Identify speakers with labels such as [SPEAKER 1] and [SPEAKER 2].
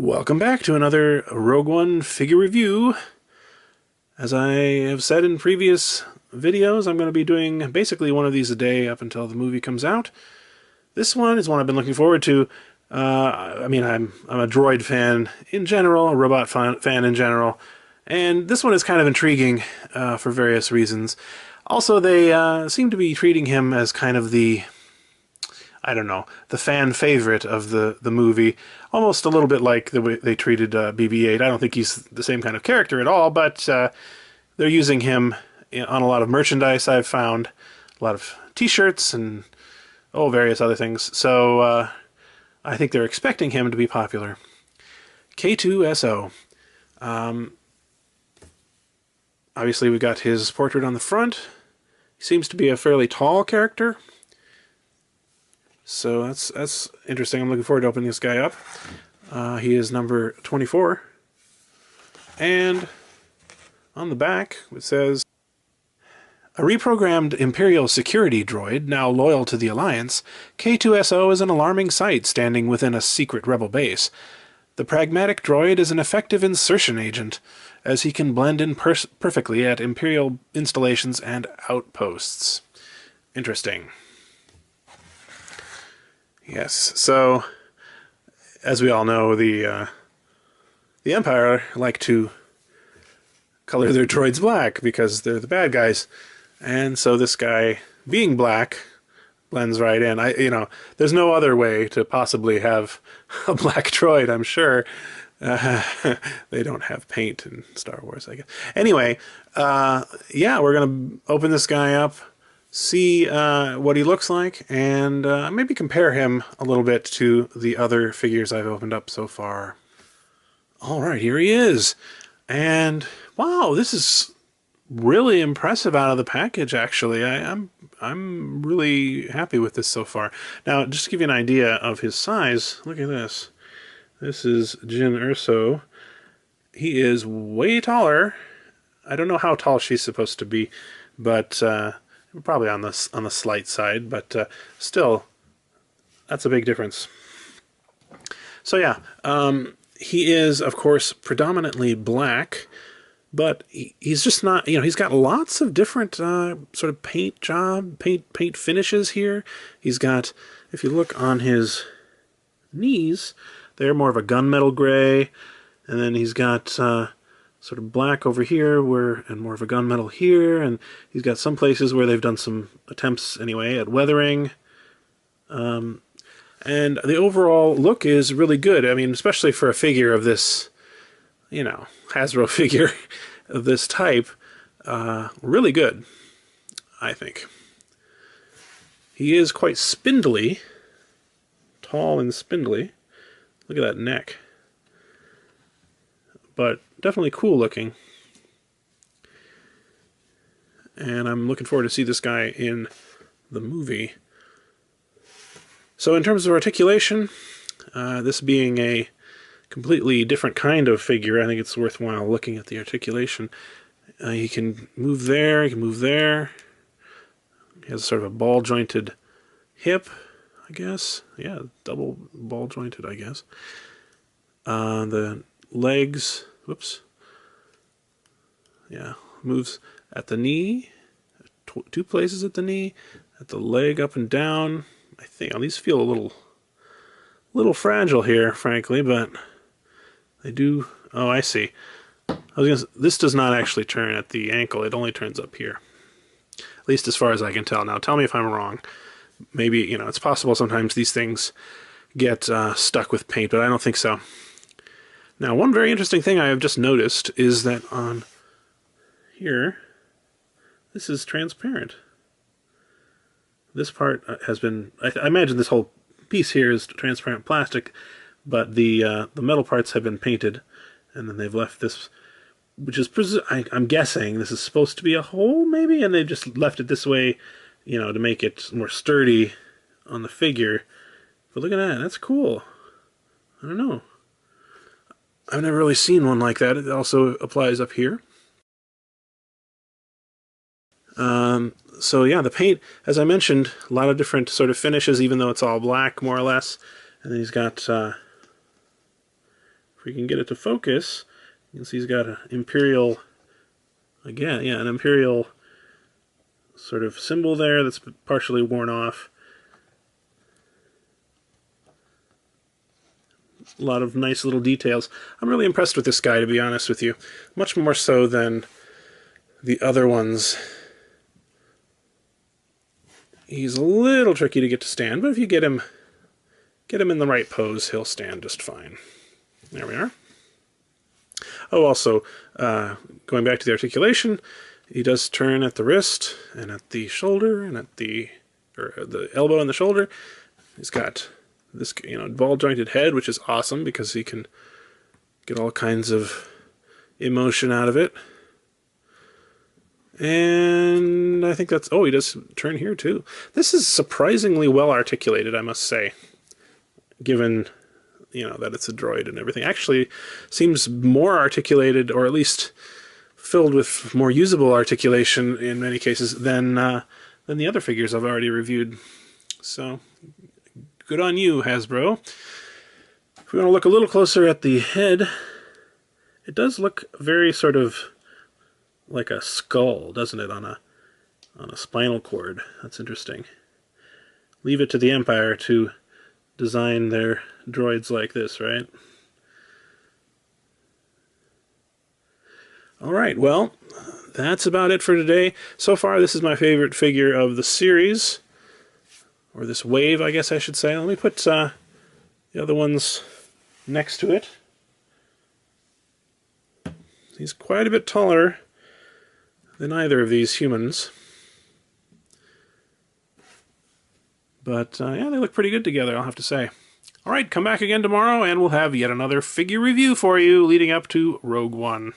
[SPEAKER 1] Welcome back to another Rogue One figure review. As I have said in previous videos, I'm going to be doing basically one of these a day up until the movie comes out. This one is one I've been looking forward to. I'm a droid fan in general, a robot fan in general, and this one is kind of intriguing for various reasons. Also, they seem to be treating him as kind of the fan favorite of the movie, almost a little bit like the way they treated BB-8. I don't think he's the same kind of character at all, but they're using him on a lot of merchandise I've found, a lot of t-shirts and various other things. So I think they're expecting him to be popular. K-2SO. Obviously we've got his portrait on the front. He seems to be a fairly tall character. So that's interesting. I'm looking forward to opening this guy up. He is number 24. And on the back it says, a reprogrammed Imperial security droid, now loyal to the Alliance, K-2SO is an alarming sight standing within a secret rebel base. The pragmatic droid is an effective insertion agent, as he can blend in perfectly at Imperial installations and outposts. Interesting. Yes, so, as we all know, the Empire like to color their droids black because they're the bad guys. And so this guy, being black, blends right in. There's no other way to possibly have a black droid, I'm sure. They don't have paint in Star Wars, I guess. Anyway, yeah, we're going to open this guy up, see what he looks like, and maybe compare him a little bit to the other figures I've opened up so far. Alright, here he is. And, wow, this is really impressive out of the package, actually. I'm really happy with this so far. Now, just to give you an idea of his size, look at this. This is Jyn Erso. He is way taller. I don't know how tall she's supposed to be, but probably on the slight side, but still, that's a big difference. So yeah, he is, of course, predominantly black, but he's just not, he's got lots of different sort of paint finishes here. He's got, if you look on his knees, they're more of a gunmetal gray, and then he's got sort of black over here and more of a gunmetal here, and he's got some places where they've done some attempts anyway at weathering. And the overall look is really good. I mean, especially for a figure of this, Hasbro figure of this type, really good, I think. He is quite spindly, tall and spindly. Look at that neck. But definitely cool looking. And I'm looking forward to see this guy in the movie. So in terms of articulation, this being a completely different kind of figure, I think it's worthwhile looking at the articulation. He can move there, he can move there. He has sort of a ball-jointed hip, I guess. Yeah, double ball-jointed, I guess. The legs, whoops. Yeah, moves at the knee, two places at the knee, at the leg up and down. I think these feel a little fragile here, frankly, but they do. Oh, I see. This does not actually turn at the ankle. It only turns up here, at least as far as I can tell. Now, tell me if I'm wrong. Maybe it's possible sometimes these things get stuck with paint, but I don't think so. Now, one very interesting thing I have just noticed is that on here, this is transparent. This part has been, I imagine this whole piece here is transparent plastic, but the metal parts have been painted, and then they've left this, which is, I'm guessing this is supposed to be a hole, maybe, and they've just left it this way, to make it more sturdy on the figure. But look at that, that's cool. I don't know. I've never really seen one like that. It also applies up here. So yeah, the paint, as I mentioned, a lot of different sort of finishes, even though it's all black, more or less. And then he's got we can get it to focus, you can see he's got an Imperial, again, yeah, an Imperial sort of symbol there that's partially worn off. A lot of nice little details. I'm really impressed with this guy, to be honest with you. Much more so than the other ones. He's a little tricky to get to stand, but if you get him in the right pose, he'll stand just fine. There we are. Oh, also, going back to the articulation, he does turn at the wrist and at the shoulder and at the elbow and the shoulder. He's got this, ball jointed head, which is awesome because he can get all kinds of emotion out of it. And I think that's, oh, he does turn here too. This is surprisingly well articulated, I must say, given, that it's a droid and everything. Actually seems more articulated, or at least filled with more usable articulation in many cases than the other figures I've already reviewed. So, good on you, Hasbro. If we want to look a little closer at the head, it does look very sort of like a skull, doesn't it, on a spinal cord. That's interesting. Leave it to the Empire to design their droids like this, right? Alright, well, that's about it for today. So far, this is my favorite figure of the series, or this wave, I guess I should say. Let me put the other ones next to it. He's quite a bit taller than either of these humans. But, yeah, they look pretty good together, I'll have to say. Alright, come back again tomorrow, and we'll have yet another figure review for you leading up to Rogue One.